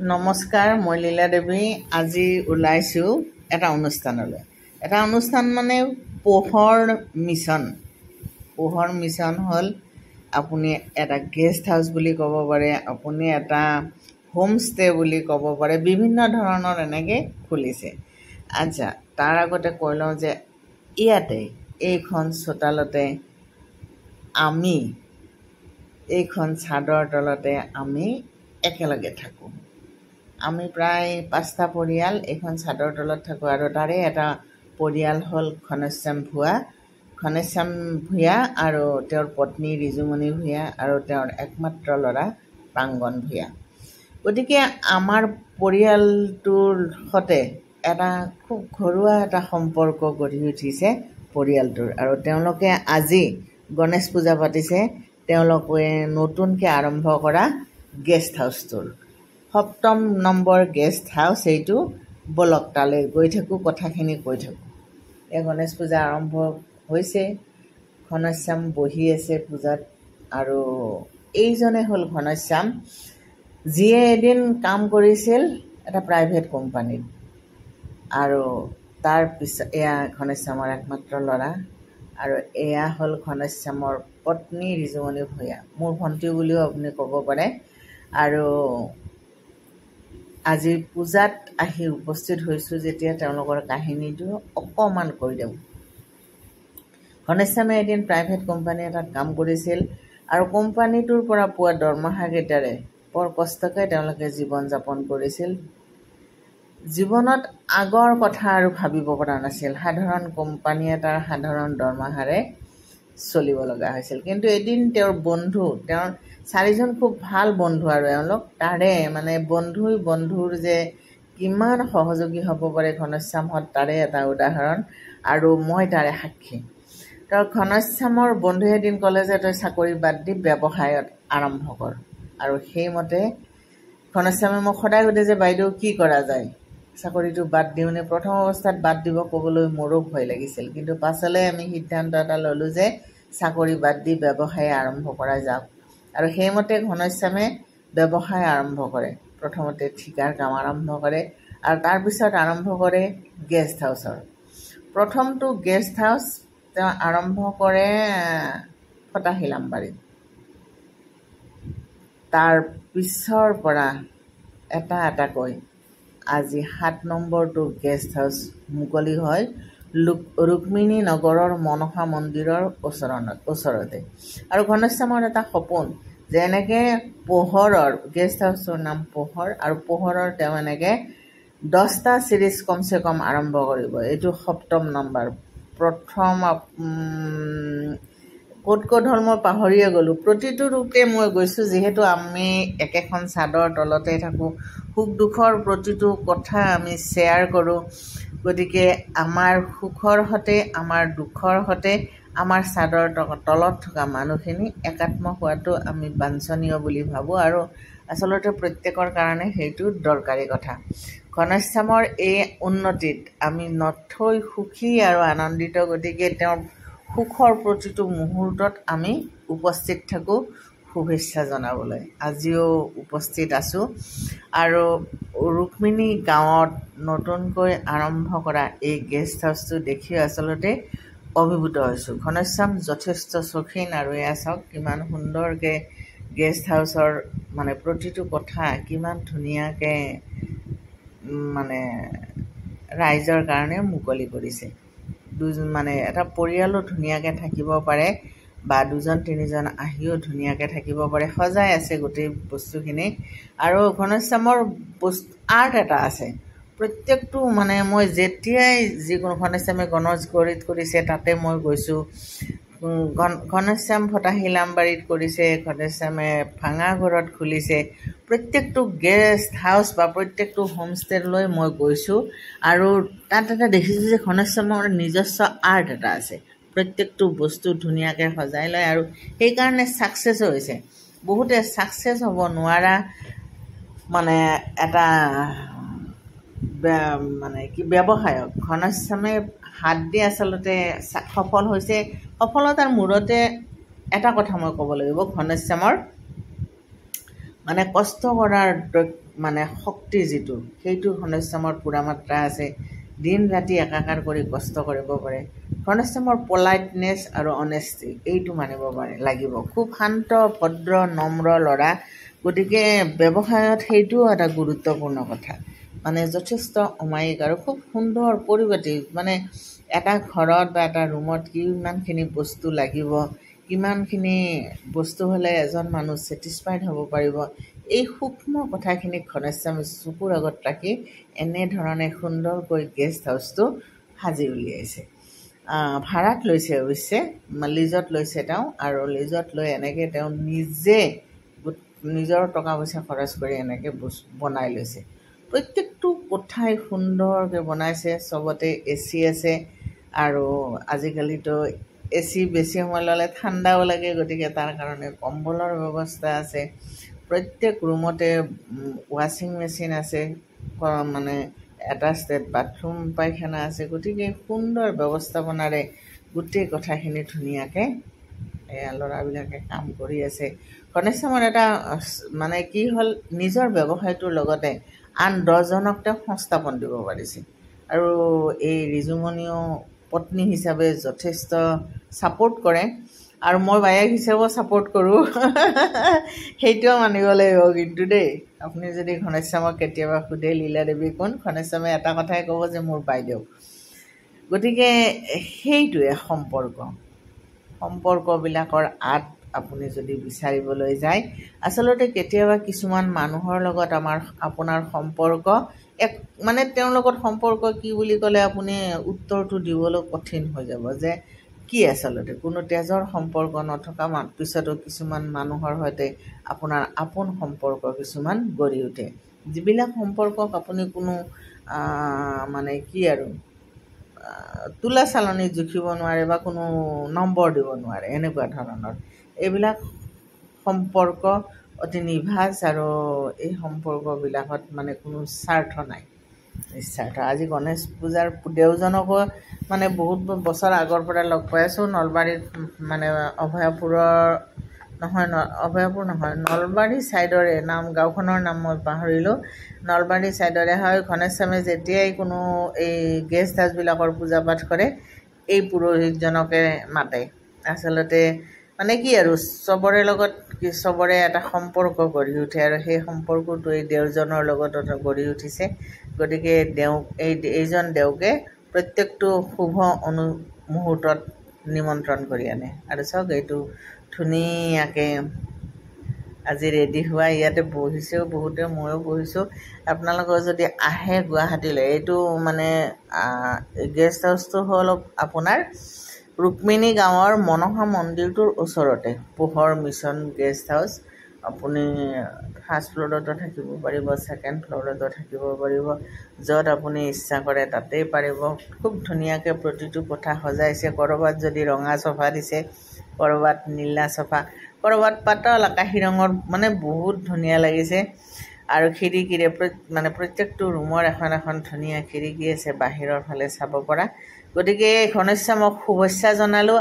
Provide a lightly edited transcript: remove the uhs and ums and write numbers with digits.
নমস্কাৰ, মই লীলা দেৱী। আজি ওলাইছোঁ এটা অনুষ্ঠানলৈ। এটা অনুষ্ঠান মানে পোহৰ মিছন। পোহৰ মিছন হ'ল আপুনি এটা গেষ্ট হাউচ বুলি ক'ব পাৰে, আপুনি এটা হোম ষ্টে বুলি ক'ব পাৰে, বিভিন্ন ধৰণৰ এনেকৈ খুলিছে। আচ্ছা, তাৰ আগতে কৈ লওঁ যে ইয়াতে এইখন চোতালতে আমি এইখন চাদৰ তলতে আমি একেলগে থাকোঁ। আমি প্ৰায় 5টা পৰিয়াল এইখন চাদৰ তলত থাকোঁ আৰু তাৰে এটা পৰিয়াল হ'ল ঘনশ্যাম ভূঞা আৰু তেওঁৰ পত্নী ৰিজুমণি ভূঞা আৰু তেওঁৰ একমাত্ৰ ল'ৰা প্ৰাংগন ভূঞা। গতিকে আমাৰ পৰিয়ালটোৰ সৈতে এটা খুব ঘৰুৱা এটা সম্পৰ্ক গঢ়ি উঠিছে পৰিয়ালটোৰ। আৰু তেওঁলোকে আজি গণেশ পূজা পাতিছে, তেওঁলোকে নতুনকৈ আৰম্ভ কৰা গেষ্ট হাউচটোৰ 7ম নম্বৰ গেষ্ট হাউচ। এইটো বলক তালৈ গৈ থাকোঁ, কথাখিনি কৈ থাকোঁ। এই গণেশ পূজা আৰম্ভ হৈছে, ঘনশ্যাম বহি আছে পূজাত। আৰু এইজনে হ'ল ঘনশ্যাম, যিয়ে এদিন কাম কৰিছিল এটা প্ৰাইভেট কোম্পানীত। আৰু তাৰপিছত এয়া ঘনশ্যামৰ একমাত্ৰ ল'ৰা, আৰু এয়া হ'ল ঘনশ্যামৰ পত্নী ৰিজুমণি ভূঞা, মোৰ ভণ্টি বুলিও আপুনি ক'ব পাৰে। আৰু আজি পূজাত আহি উপস্থিত হৈছোঁ যেতিয়া তেওঁলোকৰ কাহিনীটো অকণমান কৈ দিওঁ। ঘনশ্যামে এদিন প্ৰাইভেট কোম্পানী এটাত কাম কৰিছিল আৰু কোম্পানীটোৰ পৰা পোৱা দৰমহাকেইটাৰে বৰ কষ্টকৈ তেওঁলোকে জীৱন যাপন কৰিছিল। জীৱনত আগৰ কথা আৰু ভাবিব পৰা নাছিল। সাধাৰণ কোম্পানী এটাৰ সাধাৰণ দৰমহাৰে চলিব লগা হৈছিল। কিন্তু এদিন তেওঁৰ 4জন খুব ভাল বন্ধু, আৰু এওঁলোক তাৰে মানে বন্ধুৰ যে কিমান সহযোগী হ'ব পাৰে ঘনশ্যামহঁত তাৰে এটা উদাহৰণ, আৰু মই তাৰে সাক্ষী। ঘনশ্যামৰ বন্ধুৱে এদিন ক'লে যে তই চাকৰি বাদ দি ব্যৱসায়ত আৰম্ভ কৰ। আৰু সেইমতে ঘনশ্যামে মোক সদায় সোধে যে বাইদেউ কি কৰা যায়, চাকৰিটো বাদ দিওঁনে। প্ৰথম অৱস্থাত বাদ দিব ক'বলৈ মোৰো ভয় লাগিছিল, কিন্তু পাছলৈ আমি সিদ্ধান্ত এটা ল'লোঁ যে চাকৰি বাদ দি ব্যৱসায় আৰম্ভ কৰা যাওক। আৰু সেইমতে ঘনশ্যামে ব্যৱসায় আৰম্ভ কৰে। প্ৰথমতে ঠিকাৰ কাম আৰম্ভ কৰে আৰু তাৰপিছত আৰম্ভ কৰে গেষ্ট হাউচৰ। প্ৰথমটো গেষ্ট হাউচ তেওঁ আৰম্ভ কৰে ফটাশিলামবাৰীত। তাৰ পিছৰ পৰা এটাকৈ আজি 7 নম্বৰটো গেষ্ট হাউচ মুকলি হয় ৰুক্মিণী নগৰৰ মনসা মন্দিৰৰ ওচৰতে। আৰু ঘনশ্যামৰ এটা সপোন যে এনেকৈ পোহৰৰ গেষ্ট হাউচৰ নাম পোহৰ, আৰু পোহৰৰ তেওঁ এনেকৈ 10টা ছিৰিজ কমচে কম আৰম্ভ কৰিব। এইটো 7ম নম্বৰ। প্ৰথম ক'ত হ'ল মই পাহৰিয়ে গ'লোঁ। প্ৰতিটো ৰূপে মই গৈছোঁ, যিহেতু আমি একেখন চাদৰ তলতে থাকোঁ, সুখ দুখৰ প্ৰতিটো কথা আমি শ্বেয়াৰ কৰোঁ। গতিকে আমাৰ সুখৰ সৈতে আমাৰ দুখৰ সৈতে আমাৰ চাদৰ তলত থকা মানুহখিনি একাত্ম হোৱাটো আমি বাঞ্ছনীয় বুলি ভাবোঁ, আৰু আচলতে প্ৰত্যেকৰ কাৰণে সেইটো দৰকাৰী কথা। ঘনশ্যামৰ এই উন্নতিত আমি নথৈ সুখী আৰু আনন্দিত। গতিকে তেওঁৰ সুখৰ প্ৰতিটো মুহূৰ্তত আমি উপস্থিত থাকোঁ শুভেচ্ছা জনাবলৈ। আজিও উপস্থিত আছোঁ। আৰু ৰুক্মিণী গাঁৱত নতুনকৈ আৰম্ভ কৰা এই গেষ্ট হাউচটো দেখি আচলতে অভিভূত হৈছোঁ। ঘনশ্যাম যথেষ্ট চৌখিন, আৰু এয়া চাওক কিমান সুন্দৰকৈ গেষ্ট হাউচৰ মানে প্ৰতিটো কথা কিমান ধুনীয়াকৈ মানে ৰাইজৰ কাৰণে মুকলি কৰিছে। মানে এটা পৰিয়ালো ধুনীয়াকৈ থাকিব পাৰে, বা 2-3জন আহিও ধুনীয়াকৈ থাকিব পাৰে। সজাই আছে গোটেই বস্তুখিনি। আৰু ঘনশ্যামৰ আৰ্ট এটা আছে প্ৰত্যেকটো, মানে মই যেতিয়াই যিকোনো ঘনশ্যামে গণেশগুৰিত কৰিছে তাতে মই গৈছোঁ, ঘনশ্যাম ফটাশিলামবাৰীত কৰিছে, ঘনশ্যামে ভাঙাঘৰত খুলিছে। প্ৰত্যেকটো গেষ্ট হাউচ বা প্ৰত্যেকটো হোমষ্টেলৈ মই গৈছোঁ, আৰু তাত এটা দেখিছোঁ যে ঘনশ্যামৰ নিজস্ব আৰ্ট এটা আছে। প্ৰত্যেকটো বস্তু ধুনীয়াকৈ সজাই লয়, আৰু সেইকাৰণে ছাকচেছো হৈছে। বহুতে ছাকচেছ হ'ব নোৱাৰা মানে এটা ব্যৱসায়ক ঘনশ্যামে হাত দি আচলতে সফল হৈছে। সফলতাৰ মূৰতে এটা কথা মই ক'ব লাগিব, ঘনশ্যামৰ মানে কষ্ট কৰাৰ মানে শক্তি যিটো সেইটো ঘনশ্যামৰ পূৰা মাত্ৰা আছে। দিন ৰাতি একাকাৰ কৰি কষ্ট কৰিব পাৰে। ঘনশ্যামৰ পলাইটনেছ আৰু অনেষ্টি এইটো মানিব লাগিব। খুব শান্ত ভদ্ৰ নম্ৰ ল'ৰা, গতিকে ব্যৱসায়ত সেইটোও এটা গুৰুত্বপূৰ্ণ কথা। মানে যথেষ্ট অমায়িক আৰু খুব সুন্দৰ পৰিপাটি। মানে এটা ঘৰত বা এটা ৰুমত কিমানখিনি বস্তু লাগিব, কিমানখিনি বস্তু হ'লে এজন মানুহ ছেটিছফাইড হ'ব পাৰিব, এই সূক্ষ্ম কথাখিনি ঘনশ্যামে চকুৰ আগত ৰাখি এনেধৰণে সুন্দৰকৈ গেষ্ট হাউচটো সাজি উলিয়াইছে। ভাড়াত লৈছে, অৱশ্যে লিজত লৈছে তেওঁ, আৰু লিজত লৈ এনেকৈ তেওঁ নিজে নিজৰ টকা পইচা খৰচ কৰি এনেকৈ বনাই লৈছে। প্ৰত্যেকটো কোঠাই সুন্দৰকৈ বনাইছে। চবতে AC আছে, আৰু আজিকালিতো AC বেছি সময় ল'লে ঠাণ্ডাও লাগে, গতিকে তাৰ কাৰণে কম্বলৰ ব্যৱস্থা আছে। প্ৰত্যেক ৰুমতে ৱাশ্বিং মেচিন আছে, মানে এটাচড বাথৰুম পায়খানা আছে। গতিকে সুন্দৰ ব্যৱস্থাপনাৰে গোটেই কথাখিনি ধুনীয়াকৈ ল'ৰাবিলাকে কাম কৰি আছে। ঘনশ্যামৰ এটা মানে কি হ'ল, নিজৰ ব্যৱসায়টোৰ লগতে আন 10জনক তেওঁ সংস্থাপন দিব পাৰিছে। আৰু এই ৰিজুমণিও পত্নী হিচাপে যথেষ্ট ছাপোৰ্ট কৰে, আৰু মই বায়েক হিচাপেও ছাপোৰ্ট কৰোঁ। সেইটোও মানিব লাগিব কিন্তু দেই। আপুনি যদি ঘনশ্যামক কেতিয়াবা সোধে লীলা দেৱী কোন, ঘনশ্যামে এটা কথাই ক'ব যে মোৰ বাইদেউ। গতিকে সেইটোৱে সম্পৰ্কবিলাকৰ আঁত আপুনি যদি বিচাৰিবলৈ যায়, আচলতে কেতিয়াবা কিছুমান মানুহৰ লগত আপোনাৰ সম্পৰ্ক মানে তেওঁৰ লগত সম্পৰ্ক কি বুলি ক'লে আপুনি উত্তৰটো দিবলৈ কঠিন হৈ যাব, যে কি আচলতে কোনো তেজৰ সম্পৰ্ক নথকা পিছতো কিছুমান মানুহৰ সৈতে আপোনাৰ আপোন সম্পৰ্ক কিছুমান গঢ়ি উঠে, যিবিলাক সম্পৰ্কক আপুনি কোনো মানে কি আৰু তোলা চালনি জুখিব নোৱাৰে বা কোনো নম্বৰ দিব নোৱাৰে, এনেকুৱা ধৰণৰ। এইবিলাক সম্পৰ্ক অতি নিভাঁজ, আৰু এই সম্পৰ্কবিলাকত মানে কোনো স্বাৰ্থ নাই, নিস্বাৰ্থ। আজি গণেশ পূজাৰ দেওজনকো মানে বহুত বছৰ আগৰ পৰা লগ পাই আছোঁ। নলবাৰীত মানে অভয়াপুৰ নহয়, নলবাৰী ছাইডৰে গাঁওখনৰ নাম মই পাহৰিলোঁ। নলবাৰী ছাইডৰে হয়। ঘনশ্যামে যেতিয়াই কোনো এই গেষ্ট হাউচবিলাকৰ পূজা পাঠ কৰে, এই পুৰোহিতজনকে মাতে। আচলতে মানে কি আৰু চবৰে লগত চবৰে এটা সম্পৰ্ক গঢ়ি উঠে, আৰু সেই সম্পৰ্কটো এই দেওজনৰ লগত গঢ়ি উঠিছে। গতিকে এইজন দেওকে প্ৰত্যেকটো শুভ মুহূৰ্তত নিমন্ত্ৰণ কৰি আনে। আৰু চাওক, এইটো ধুনীয়াকৈ আজি ৰেডি হোৱা, ইয়াতে বহিছেও বহুতে, ময়ো বহিছোঁ। আপোনালোকৰ যদি আহে গুৱাহাটীলৈ, এইটো মানে গেষ্ট হাউচটো হ'ল আপোনাৰ ৰুক্মিণী গাঁৱৰ মনসা মন্দিৰটোৰ ওচৰতে, পোহৰ মিছন গেষ্ট হাউচ। আপুনি ফাৰ্ষ্ট ফ্ল'ৰতো থাকিব পাৰিব, ছেকেণ্ড ফ্ল'ৰতো থাকিব পাৰিব, য'ত আপুনি ইচ্ছা কৰে তাতেই পাৰিব। খুব ধুনীয়াকৈ প্ৰতিটো কোঠা সজাইছে। ক'ৰবাত যদি ৰঙা চোফা দিছে, ক'ৰবাত নীলা চোফা, ক'ৰবাত পাতল আকাশী ৰঙৰ, মানে বহুত ধুনীয়া লাগিছে। আৰু খিৰিকীৰে মানে প্ৰত্যেকটো ৰুমৰ এখন এখন ধুনীয়া খিৰিকী আছে বাহিৰৰ ফালে চাব পৰা। গতিকে ঘনশ্যামক শুভেচ্ছা জনালোঁ।